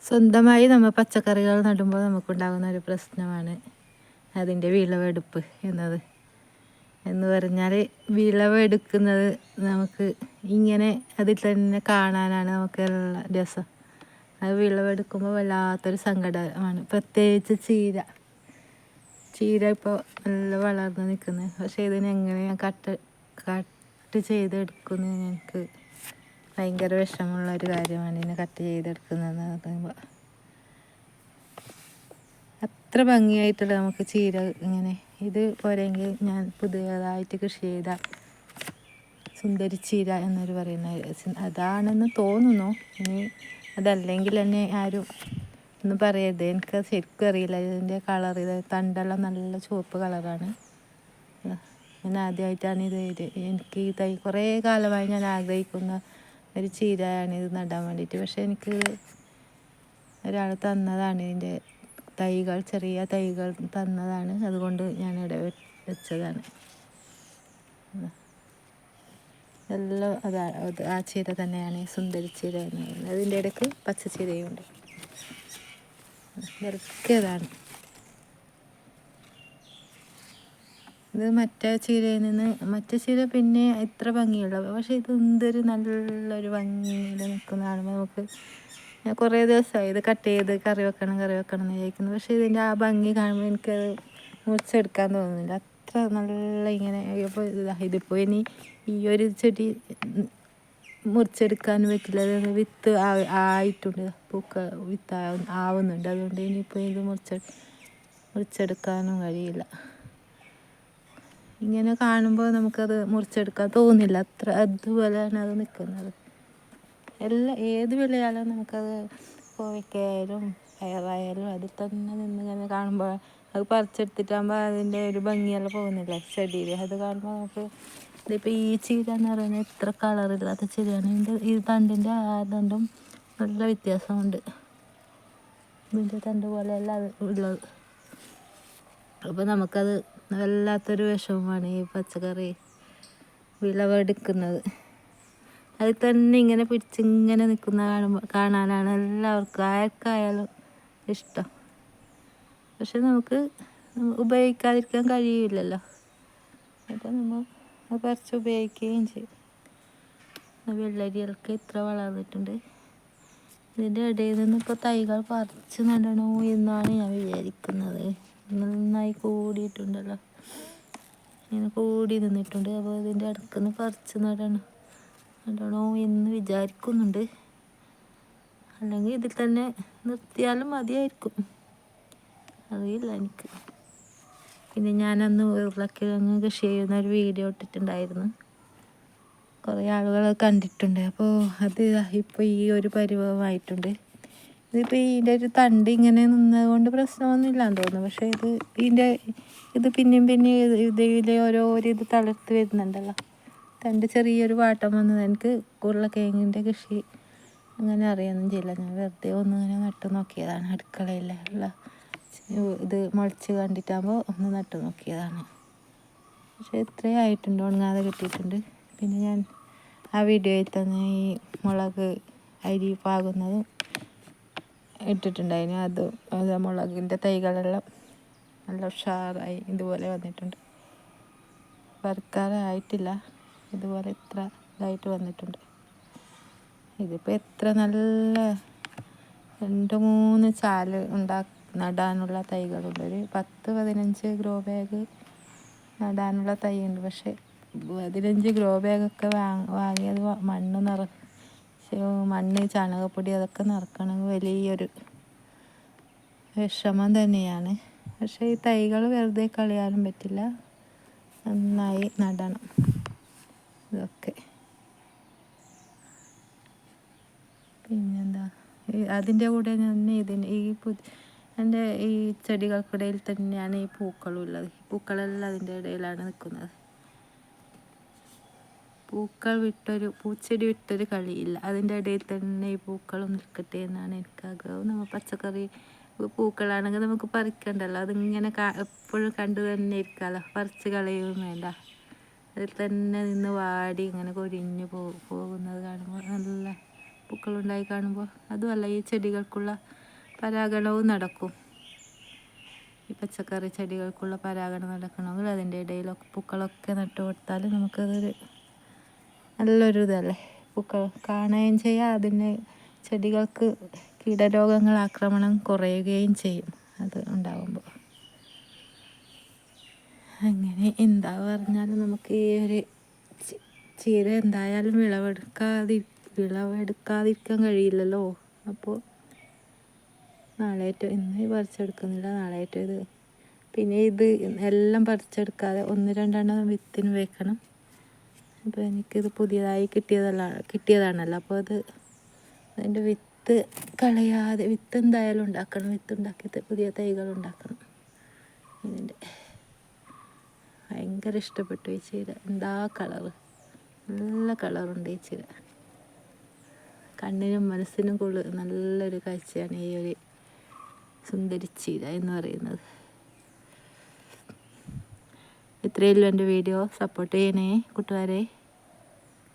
സ്വന്തമായി നമ്മൾ പച്ചക്കറികൾ നടുമ്പോൾ നമുക്കുണ്ടാകുന്ന ഒരു പ്രശ്നമാണ് അതിൻ്റെ വിളവെടുപ്പ് എന്ന് പറഞ്ഞാൽ വിളവെടുക്കുന്നത് നമുക്ക് ഇങ്ങനെ അതിൽ തന്നെ കാണാനാണ് നമുക്ക് എല്ലാ രസം. അത് വിളവെടുക്കുമ്പോൾ വല്ലാത്തൊരു സങ്കടമാണ്. പ്രത്യേകിച്ച് ചീര ഇപ്പോൾ നല്ല വളർന്ന് നിൽക്കുന്നത്. പക്ഷേ ഇതിനെങ്ങനെ ഞാൻ കട്ട് ചെയ്തെടുക്കുന്നത് എനിക്ക് ഭയങ്കര വിഷമമുള്ള ഒരു കാര്യമാണ്. ഇതിനെ കട്ട് ചെയ്തെടുക്കുന്നതെന്ന് പറയുമ്പോൾ അത്ര ഭംഗിയായിട്ടുള്ള നമുക്ക് ചീര ഇങ്ങനെ ഇത് പോരെങ്കിൽ ഞാൻ പുതിയതായിട്ട് കൃഷി ചെയ്ത സുന്ദരി ചീര എന്നൊരു പറയുന്ന അതാണെന്ന് തോന്നുന്നു. ഇനി അതല്ലെങ്കിൽ തന്നെ ആരും ഒന്നും പറയരുത്. എനിക്ക് ശരിക്കും അറിയില്ല. ഇതിൻ്റെ കളർ, ഇത് തണ്ടെല്ലാം നല്ല ചുവപ്പ് കളറാണ്. ഞാൻ ആദ്യമായിട്ടാണ് എനിക്ക് ഈ തൈ കുറേ കാലമായി ഞാൻ ആഗ്രഹിക്കുന്ന ഒരു ചീരയാണ് ഇത് നടാൻ വേണ്ടിയിട്ട്. പക്ഷേ എനിക്ക് ഒരാൾ തന്നതാണ് ഇതിൻ്റെ തൈകൾ, ചെറിയ തൈകൾ തന്നതാണ്. അതുകൊണ്ട് ഞാനിവിടെ വെച്ചതാണ്. എല്ലാം ആ ചീര തന്നെയാണ് സുന്ദരി ചീര എന്ന് പറയുന്നത്. അതിൻ്റെ ഇടയ്ക്ക് പച്ചച്ചീരയുണ്ട്. ഇതൊക്കെതാണ്. ഇത് മറ്റേ ചീര പിന്നെ ഇത്ര ഭംഗിയുള്ള, പക്ഷേ ഇത് എന്തൊരു നല്ലൊരു ഭംഗിയിൽ നിൽക്കുന്ന കാണുമ്പോൾ നമുക്ക് ഞാൻ കുറേ ദിവസമായി ഇത് കട്ട് ചെയ്ത് കറി വെക്കണം എന്ന് വിചാരിക്കുന്നു. പക്ഷേ ഇതിൻ്റെ ആ ഭംഗി കാണുമ്പോൾ എനിക്കത് മുറിച്ചെടുക്കാൻ തോന്നുന്നില്ല. അത്ര നല്ല ഇങ്ങനെ ഇതിപ്പോൾ ഇനി ഈ ഒരു ചെടി മുറിച്ചെടുക്കാൻ പറ്റില്ല. അത് വിത്ത് ആയിട്ടുണ്ട്, വിത്ത് ആവുന്നുണ്ട്. അതുകൊണ്ട് ഇനിയിപ്പോൾ ഇത് മുറിച്ചെടുക്കാനും കഴിയില്ല. ഇങ്ങനെ കാണുമ്പോൾ നമുക്കത് മുറിച്ചെടുക്കാൻ തോന്നില്ല. അതുപോലെയാണ് അത് നിൽക്കുന്നത്. ഏത് വിളയാലും നമുക്കത് കോവയ്ക്കായാലും പയറായാലും അതിൽ തന്നെ നിന്നിങ്ങനെ കാണുമ്പോൾ അത് പറിച്ചെടുത്തിട്ടാകുമ്പോൾ അതിൻ്റെ ഒരു ഭംഗിയെല്ലാം പോകുന്നില്ല ചെടിയിൽ. അത് കാണുമ്പോൾ നമുക്ക് ഇതിപ്പോൾ ഈ ചീര എന്ന് പറയുന്നത് ഇത്ര കളറില്ലാത്ത ചീരയാണ്. ഈ തണ്ടിൻ്റെ തണ്ടും നല്ല വ്യത്യാസമുണ്ട്. ഇതിൻ്റെ തണ്ട് പോലെയല്ല അത് ഉള്ളത്. അപ്പോൾ നമുക്കത് വല്ലാത്തൊരു വിഷമമാണ് ഈ പച്ചക്കറി വിളവെടുക്കുന്നത്. അതിൽ തന്നെ ഇങ്ങനെ പിടിച്ചിങ്ങനെ നിൽക്കുന്ന കാണാനാണ് എല്ലാവർക്കും, ആർക്കായാലും ഇഷ്ടം. പക്ഷെ നമുക്ക് ഉപയോഗിക്കാതിരിക്കാൻ കഴിയില്ലല്ലോ. അപ്പോൾ നമ്മൾ പറിച്ച് ഉപയോഗിക്കുകയും ചെയ്യും. വെള്ളരിയൊക്കെ ഇത്ര വളർന്നിട്ടുണ്ട്. ഇതിൻ്റെ ഇടയിൽ നിന്ന് ഇപ്പോൾ തൈകൾ പറിച്ച് നടണോ എന്നാണ് ഞാൻ വിചാരിക്കുന്നത്. നന്നായി കൂടിയിട്ടുണ്ടല്ലോ, ഇങ്ങനെ കൂടി നിന്നിട്ടുണ്ട്. അപ്പോൾ ഇതിൻ്റെ ഇടയ്ക്ക് നിന്ന് പറിച്ച് നടണോ എന്ന് വിചാരിക്കുന്നുണ്ട്. അല്ലെങ്കിൽ ഇതിൽ തന്നെ നിർത്തിയാലും മതിയായിരിക്കും, അറിയില്ല എനിക്ക്. പിന്നെ ഞാനന്ന് ഉരുളക്കിഴങ്ങ് കൃഷി ചെയ്യുന്ന ഒരു വീഡിയോ ഇട്ടിട്ടുണ്ടായിരുന്നു. കുറേ ആളുകൾ കണ്ടിട്ടുണ്ട്. അപ്പോൾ അത് ഇപ്പോൾ ഈ ഒരു പരിവമായിട്ടുണ്ട്. ഇതിപ്പോൾ ഇതിൻ്റെ ഒരു തണ്ട് ഇങ്ങനെ നിന്നതുകൊണ്ട് പ്രശ്നമൊന്നുമില്ലാന്ന് തോന്നുന്നു. പക്ഷേ ഇത് പിന്നെയും ഇതിലെ ഇത് തളർത്ത് വരുന്നുണ്ടല്ലോ. തണ്ട് ചെറിയൊരു വാട്ടം വന്നത്. എനിക്ക് ഉരുളക്കിഴങ്ങിൻ്റെ കൃഷി അങ്ങനെ അറിയൊന്നും ചെയ്യില്ല. ഞാൻ വെറുതെ ഒന്നിങ്ങനെ നട്ടു നോക്കിയതാണ്. അടുക്കളയിലുള്ള ഇത് മുളച്ച് കണ്ടിട്ടാകുമ്പോൾ ഒന്ന് നട്ടു നോക്കിയതാണ്. പക്ഷേ ഇത്രയും ആയിട്ടുണ്ട്, ഉണങ്ങാതെ കിട്ടിയിട്ടുണ്ട്. പിന്നെ ഞാൻ ആ വീഡിയോയിൽ തന്നെ ഈ മുളക് അരി പാകുന്നതും ഇട്ടിട്ടുണ്ടായിരുന്നു. അത് മുളകിൻ്റെ തൈകളെല്ലാം നല്ല ഉഷാറായി ഇതുപോലെ വന്നിട്ടുണ്ട്. പറിക്കാറായിട്ടില്ല, ഇതുപോലെ ഇത്ര ഇതായിട്ട് വന്നിട്ടുണ്ട്. ഇതിപ്പോൾ എത്ര നല്ല 2-3 ചാല് നടാനുള്ള തൈകളുണ്ട്. ഒരു 10-15 ഗ്രോ ബാഗ് നടാനുള്ള തൈയുണ്ട്. പക്ഷേ 15 ഗ്രോ ബാഗൊക്കെ വാങ്ങിയത് മണ്ണ് ചാണകപ്പൊടി അതൊക്കെ നിറക്കണമെങ്കിൽ വലിയൊരു വിഷമം തന്നെയാണ്. പക്ഷേ ഈ തൈകൾ വെറുതെ കളയാനും പറ്റില്ല, നന്നായി നടണം ഇതൊക്കെ. പിന്നെന്താ, അതിൻ്റെ കൂടെ തന്നെ എൻ്റെ ഈ ചെടികൾക്കിടയിൽ തന്നെയാണ് ഈ പൂക്കളുള്ളത്. ഈ പൂക്കളെല്ലാം അതിൻ്റെ ഇടയിലാണ് നിൽക്കുന്നത്. പൂച്ചെടി വിട്ടൊരു കളിയില്ല. അതിൻ്റെ ഇടയിൽ തന്നെ ഈ പൂക്കളും നിൽക്കട്ടെ എന്നാണ് എനിക്ക് ആഗ്രഹം. നമ്മൾ പച്ചക്കറി പൂക്കളാണെങ്കിൽ നമുക്ക് പറിക്കണ്ടല്ലോ, അതിങ്ങനെ എപ്പോഴും കണ്ടു തന്നെ ഇരിക്കാമല്ലോ, പറിച്ച് കളയുകയും വേണ്ട. അതിൽ തന്നെ നിന്ന് വാടി ഇങ്ങനെ കൊഴിഞ്ഞു പോകുന്നത് കാണുമ്പോൾ നല്ല പൂക്കളുണ്ടായി കാണുമ്പോൾ. അതുമല്ല, ഈ ചെടികൾക്കുള്ള പരാഗണവും നടക്കും. ഈ പച്ചക്കറി ചെടികൾക്കുള്ള പരാഗണം നടക്കണമെങ്കിൽ അതിൻ്റെ ഇടയിലൊക്കെ പൂക്കളൊക്കെ നട്ടു കൊടുത്താൽ നമുക്കതൊരു നല്ലൊരു ഇതല്ലേ. പൂക്കൾ കാണുകയും ചെയ്യാം, അതിന് ചെടികൾക്ക് കീടരോഗങ്ങൾ ആക്രമണം കുറയുകയും ചെയ്യും അത് ഉണ്ടാകുമ്പോൾ. അങ്ങനെ എന്താ പറഞ്ഞാലും നമുക്ക് ഈ ഒരു ചീര എന്തായാലും വിളവെടുക്കാതിരിക്കാൻ കഴിയില്ലല്ലോ. അപ്പോൾ നാളെയായിട്ട് ഇന്ന് പറിച്ചെടുക്കുന്നില്ല, നാളെയായിട്ട് ഇത്. പിന്നെ ഇത് എല്ലാം പറിച്ചെടുക്കാതെ 1-2 വിത്തിന് വെക്കണം. അപ്പോൾ എനിക്കിത് പുതിയതായി കിട്ടിയതാണല്ലോ. അപ്പോൾ അതിൻ്റെ വിത്ത് കളയാതെ, വിത്ത് എന്തായാലും ഉണ്ടാക്കണം. വിത്ത് ഉണ്ടാക്കിയിട്ട് പുതിയ തൈകൾ ഉണ്ടാക്കണം. ഇതിൻ്റെ ഭയങ്കര ഇഷ്ടപ്പെട്ടു ഈ ചീര. എന്താ കളറ്, നല്ല കളറുണ്ട് ഈ ചീര. കണ്ണിനും മനസ്സിനും നല്ലൊരു കാഴ്ചയാണ് ഈ ഒരു സുന്ദരി ചീര എന്ന് പറയുന്നത്. ഇത്രയുള്ളൂ എൻ്റെ വീഡിയോ. സപ്പോർട്ട് ചെയ്യണേ കൂട്ടുകാരെ.